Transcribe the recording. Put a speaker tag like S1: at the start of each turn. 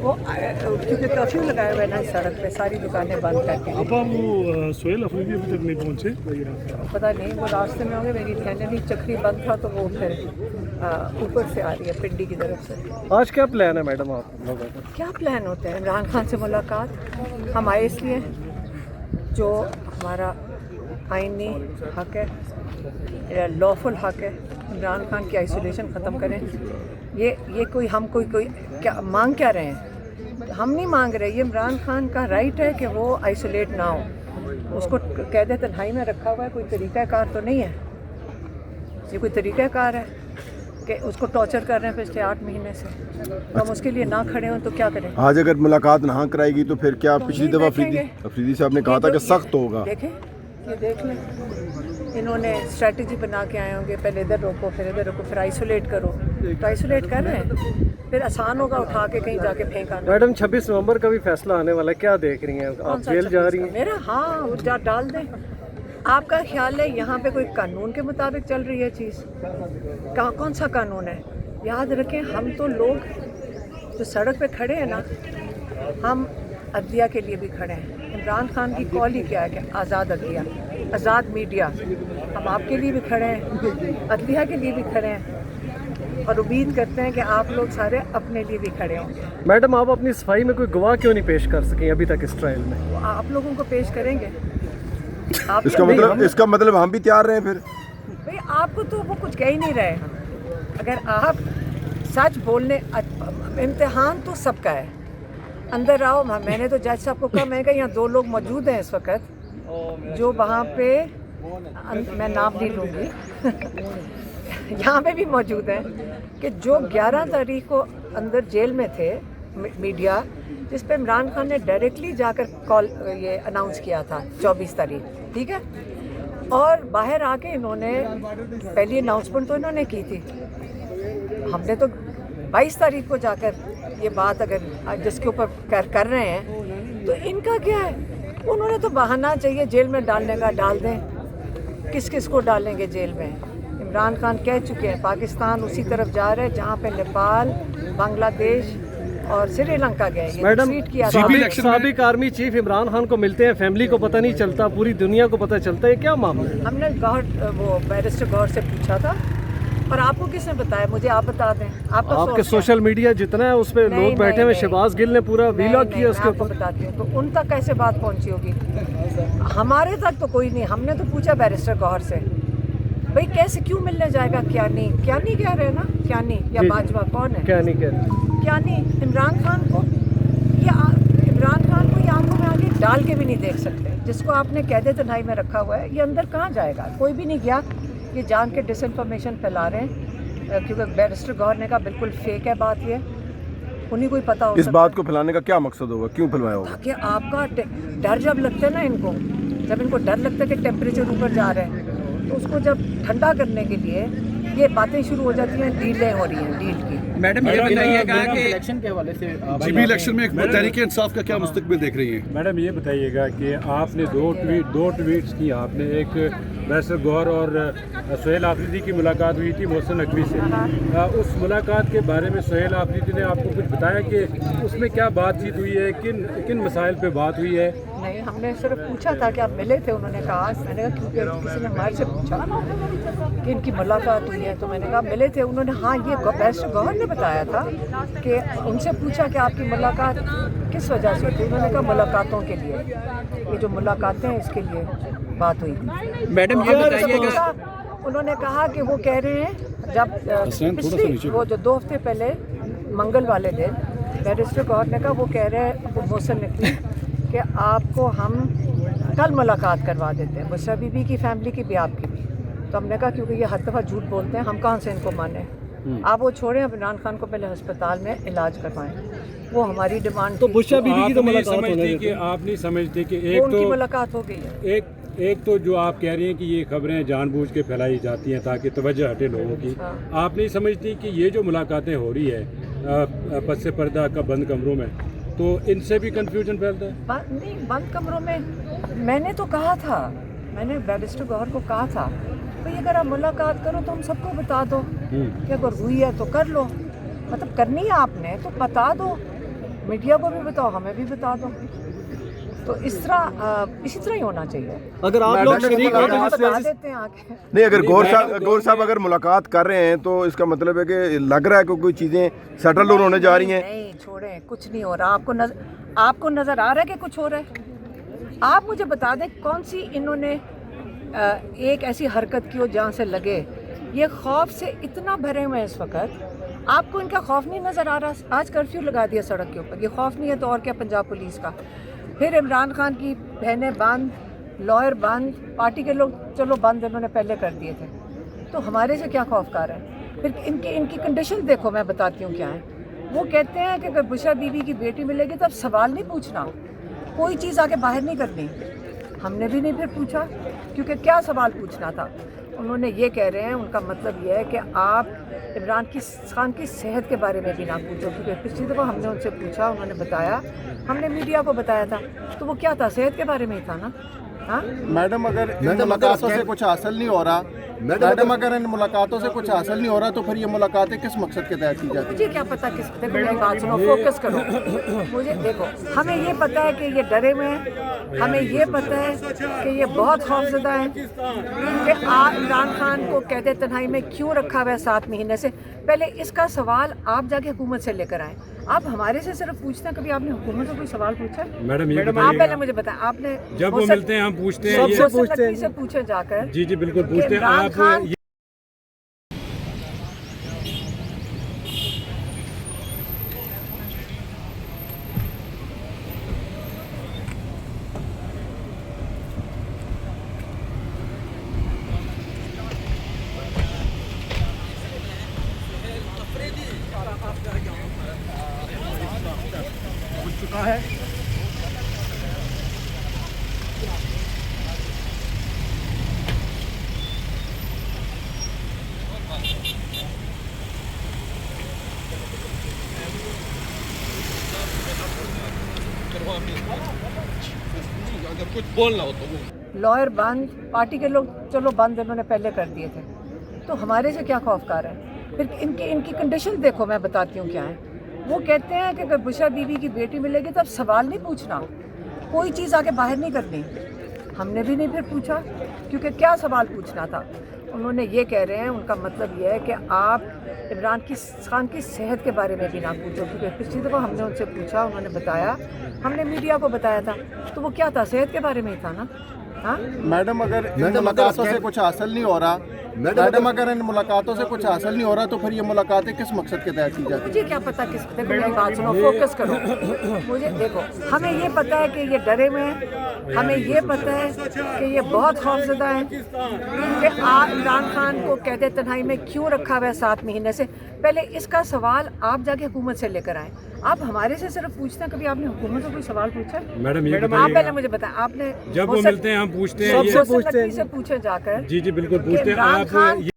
S1: वो क्योंकि कर्फ्यू लगाया हुआ है ना इस सड़क पे, सारी दुकानें बंद करके।
S2: अब वो सोहेल अफरीदी अभी तक नहीं पहुँचे।
S1: पता नहीं, वो रास्ते में होंगे। मेरी कहने दी चक्री बंद था तो वो फिर ऊपर से आ रही है पिंडी की तरफ से।
S3: आज क्या प्लान है मैडम आप लोगों का?
S1: क्या प्लान होता है? इमरान खान से मुलाकात हम आए इसलिए जो हमारा आईनी हक है, लॉफुल हक है, इमरान खान की आइसोलेशन ख़त्म करें। ये कोई हम कोई क्या मांग क्या रहे हैं? हम नहीं मांग रहे, ये इमरान खान का राइट है कि वो आइसोलेट ना हो। उसको कैद तन्हाई में रखा हुआ है, कोई तरीक़ाकार तो नहीं है। ये कोई तरीक़ाकार है कि उसको टॉर्चर कर रहे हैं पिछले 8 महीने से? हम उसके लिए ना खड़े हों तो क्या करें?
S4: आज अगर मुलाकात ना कराएगी तो फिर क्या? पिछली दफ़ा अफरीदी साहब ने कहा था कि सख्त होगा।
S1: देखें, ये देख लें, इन्होंने स्ट्रेटजी बना के आए होंगे, पहले इधर रोको, फिर इधर रोको, फिर आइसोलेट करो। तो आइसोलेट कर रहे हैं, फिर आसान होगा उठा के कहीं जाके फेंका।
S3: मैडम 26 नवंबर का भी फैसला आने वाला है, क्या देख रही हैं आप? जेल जा रही हैं?
S1: मेरा हाँ डाल दें। आपका ख्याल है यहाँ पे कोई कानून के मुताबिक चल रही है चीज़? कौन सा कानून है? याद रखें, हम तो लोग जो सड़क पे खड़े हैं ना, हम अदलिया के लिए भी खड़े हैं। इमरान खान की कॉल ही क्या है कि आज़ाद अदलिया, आज़ाद मीडिया। हम आपके लिए भी खड़े हैं, अदलिया के लिए भी खड़े हैं, और उम्मीद करते हैं कि आप लोग सारे अपने लिए भी खड़े होंगे।
S3: मैडम आप अपनी सफाई में कोई गवाह क्यों नहीं पेश कर सकें अभी तक इस ट्रायल में?
S1: वो आप लोगों को पेश करेंगे। आप
S4: इसका मतलब हम भी तैयार रहे फिर?
S1: भाई आपको तो वो कुछ कह ही नहीं रहे। अगर आप सच बोलने, इम्तिहान तो सबका है। अंदर आओ। मैंने तो जज साहब को कहा, मैं कहा यहाँ 2 लोग मौजूद हैं इस वक्त जो वहाँ पे, मैं नाम नहीं लूँगी यहाँ पे भी मौजूद हैं, कि जो 11 तारीख को अंदर जेल में थे, मीडिया जिस पे इमरान खान ने डायरेक्टली जाकर कॉल ये अनाउंस किया था 24 तारीख, ठीक है, और बाहर आके इन्होंने पहली अनाउंसमेंट तो इन्होंने की थी। हमने तो 22 तारीख को जाकर ये बात अगर जिसके ऊपर कर रहे हैं, तो इनका क्या है? उन्होंने तो बहाना चाहिए जेल में डालने का, डाल दें। किस किस को डालेंगे जेल में? इमरान खान कह चुके हैं पाकिस्तान उसी तरफ जा रहे हैं जहाँ पे नेपाल, बांग्लादेश और श्रीलंका गए।
S3: मैडम साबिक आर्मी चीफ इमरान खान को मिलते हैं, फैमिली को पता नहीं चलता, पूरी दुनिया को पता चलता है, क्या मामला है?
S1: हमने वो बैरिस्टर गौहर से पूछा था, और आपको किसने बताया? मुझे आप बता दें।
S3: आपके सोशल मीडिया जितना है उस पे लोग बैठे हुए, शहबाज गिल ने पूरा वीलॉग किया उसके ऊपर।
S1: बताती हूँ, तो उन तक कैसे बात पहुँची होगी? हमारे तक तो कोई नहीं। हमने तो पूछा बैरिस्टर गौहर से, भाई कैसे, क्यों मिलने जाएगा? क्या नहीं कह रहे हैं ना, क्या नहीं, या बाजवा कौन है?
S3: क्या नहीं कह रहे?
S1: क्या नहीं, इमरान खान को ये आंखों में आगे डाल के भी नहीं देख सकते। जिसको आपने कैद तन्हाई में रखा हुआ है, ये अंदर कहाँ जाएगा? कोई भी नहीं गया। ये जान के डिसइंफॉर्मेशन फैला रहे हैं, क्योंकि बैरिस्टर गौहर ने कहा बिल्कुल फेक है बात। ये उन्हीं को ही पता हो।
S4: इस बात को फैलाने का क्या मकसद होगा? क्यों फैलाया होगा?
S1: ताकि आपका डर जब लगता है ना इनको, जब इनको डर लगता है कि टेम्परेचर ऊपर जा रहे हैं, तो उसको जब ठंडा करने के लिए ये बातें शुरू हो जाती हैं, डीलें हो रही हैं, डील की।
S5: मैडम ये बताइएगा कि
S6: इलेक्शन के हवाले से
S7: जीबी इलेक्शन में तहरीक इंसाफ का क्या मुस्तकबिल देख रही हैं?
S2: मैडम ये बताइएगा कि आपने दो ट्वीट्स की। आपने एक बैरिस्टर गौहर और सोहेल आफरीदी की मुलाकात हुई थी मोहसिन नकवी से। उस मुलाकात के बारे में सोहेल आफरीदी ने आपको कुछ बताया कि उसमें क्या बातचीत हुई है, किन मसाइल पे बात हुई है?
S1: नहीं, हमने सिर्फ पूछा था कि आप मिले थे। उन्होंने कहा, मैंने कहा क्योंकि किसी ने हमारे से पूछा कि इनकी मुलाकात हुई है, तो मैंने कहा मिले थे। उन्होंने हाँ, ये बैरिस्टर गौहर ने बताया था कि उनसे पूछा कि आपकी मुलाकात किस वजह से थी। उन्होंने कहा मुलाकातों के लिए, ये जो मुलाकातें हैं इसके लिए बात हुई।
S5: मैडम ये बताइएगा,
S1: उन्होंने कहा कि वो कह रहे हैं जब पिछली वो जो 2 हफ्ते पहले मंगल वाले दिन बैरिस्टर गौहर ने कहा, वो कह रहे हैं मोहसिन नकवी कि आपको हम कल मुलाकात करवा देते हैं, बुशरा बीबी की फैमिली की भी, आपकी भी। तो हमने कहा क्योंकि ये हर दफ़ा झूठ बोलते हैं, हम कहाँ से इनको माने। आप वो छोड़ें, अब इमरान खान को पहले अस्पताल में इलाज करवाएं, वो हमारी डिमांड।
S3: तो बुशरा बीबी की तो मुलाकात
S2: आप नहीं समझती कि
S1: उनकी मुलाकात हो गई है?
S2: एक तो जो आप कह रही हैं कि ये खबरें जानबूझ के फैलाई जाती हैं ताकि तवज्जो हटे लोगों की। आप नहीं समझती कि ये जो मुलाकातें हो रही है पस पर्दा का बंद कमरों में, तो इनसे भी कंफ्यूजन फैलता है?
S1: नहीं, बंद कमरों में मैंने तो कहा था, मैंने बैरिस्टर गौहर को कहा था, भाई अगर आप मुलाकात करो तो हम सबको बता दो कि अगर हुई है तो कर लो, मतलब करनी है आपने तो बता दो। मीडिया को भी बताओ, हमें भी बता दो। तो इसी तरह ही होना चाहिए।
S3: अगर आप लोग शरीक हो तो जिस
S1: बता
S3: वजह से
S1: देते हैं आके।
S4: नहीं, अगर गौर साहब अगर मुलाकात कर रहे हैं तो इसका मतलब है कि लग रहा है कि कोई चीज़ें सेटल होने जा रही हैं।
S1: नहीं छोड़ें, कुछ नहीं हो रहा। आपको नजर आ रहा है कि कुछ हो रहा है? आप मुझे बता दें कौन सी इन्होंने एक ऐसी हरकत की हो जहाँ से लगे ये खौफ से इतना भरे हुए हैं इस वक्त। आपको इनका खौफ नहीं नज़र आ रहा? आज कर्फ्यू लगा दिया सड़क के ऊपर, ये खौफ नहीं है तो और क्या पंजाब पुलिस का। फिर इमरान खान की बहनें बंद, लॉयर बंद, पार्टी के लोग चलो बंद इन्होंने पहले कर दिए थे, तो हमारे से क्या खौफकार है? फिर इनकी कंडीशन देखो, मैं बताती हूँ क्या है। वो कहते हैं कि अगर बुशरा बीवी की बेटी मिलेगी तो अब सवाल नहीं पूछना, कोई चीज़ आके बाहर नहीं करनी। हमने भी नहीं फिर पूछा, क्योंकि क्या सवाल पूछना था। उन्होंने ये कह रहे हैं, उनका मतलब ये है कि आप इमरान खान की सेहत के बारे में भी ना पूछो, क्योंकि पिछली दफ़ा हमने उनसे पूछा, उन्होंने बताया, हमने मीडिया को बताया था, तो वो क्या था, सेहत के बारे में ही था ना। हाँ
S6: मैडम, अगर इन मुलाकातों से कुछ हासिल नहीं हो रहा, मैडम अगर इन मुलाकातों से कुछ हासिल नहीं हो रहा तो फिर ये मुलाकातें किस मकसद के तहत की जाती
S1: मुझे क्या पता किस। देखो मेरी बात सुनो, फोकस करो। मुझे देखो, हमें ये पता है कि ये डरे हुए हैं, हमें ये पता है कि ये बहुत खौफजदा हैं कि इमरान खान को कहते तन्हाई में क्यों रखा हुआ है 7 महीने से। पहले इसका सवाल आप जाके हुकूमत से लेकर आए। आप हमारे से सिर्फ पूछते हैं, कभी आपने हुकूमत से कोई सवाल पूछा?
S2: मैडम ये
S1: आप पहले मुझे बताएं, आपने
S2: जब वो मिलते हैं हम पूछते हैं, ये
S1: पूछते हैं, से पूछे जाकर।
S2: जी जी बिल्कुल पूछते हैं आप।
S1: लॉयर बंद, पार्टी के लोग चलो बंद इन्होंने पहले कर दिए थे, तो हमारे से क्या खौफकार है? फिर इनकी कंडीशन देखो, मैं बताती हूँ क्या है। वो कहते हैं कि अगर बुशरा बीवी की बेटी मिलेगी तो अब सवाल नहीं पूछना, कोई चीज़ आके बाहर नहीं करनी। हमने भी नहीं फिर पूछा, क्योंकि क्या सवाल पूछना था। उन्होंने ये कह रहे हैं, उनका मतलब ये है कि आप इमरान खान की सेहत के बारे में भी ना पूछो, क्योंकि पिछली दफ़ा हमने उनसे पूछा, उन्होंने बताया, हमने मीडिया को बताया था, तो वो क्या था, सेहत के बारे में ही था ना। हाँ
S6: मैडम, अगर इन मुलाकातों से कुछ हासिल नहीं हो रहा, मैडम अगर इन मुलाकातों से कुछ हासिल नहीं हो रहा तो फिर ये मुलाकातें किस मकसद के तहत की जाती हैं?
S1: मुझे क्या पता किस। देखो मेरी बात सुनो, फोकस करो। मुझे देखो, हमें ये पता है कि ये डरे हुए हैं, हमें ये पता है कि ये बहुत खौफजदा हैं कि इमरान खान को कहते तन्हाई में क्यों रखा हुआ है 7 महीने से। पहले इसका सवाल आप जाके हुकूमत से लेकर आए। आप हमारे से सिर्फ पूछते हैं, कभी आपने हुकूमत से कोई सवाल पूछा?
S2: मैडम ये
S1: आप पहले मुझे बताएं, आपने
S2: जब वो मिलते हैं हम पूछते हैं,
S1: से पूछे जाकर।
S2: जी जी बिल्कुल पूछते हैं आप।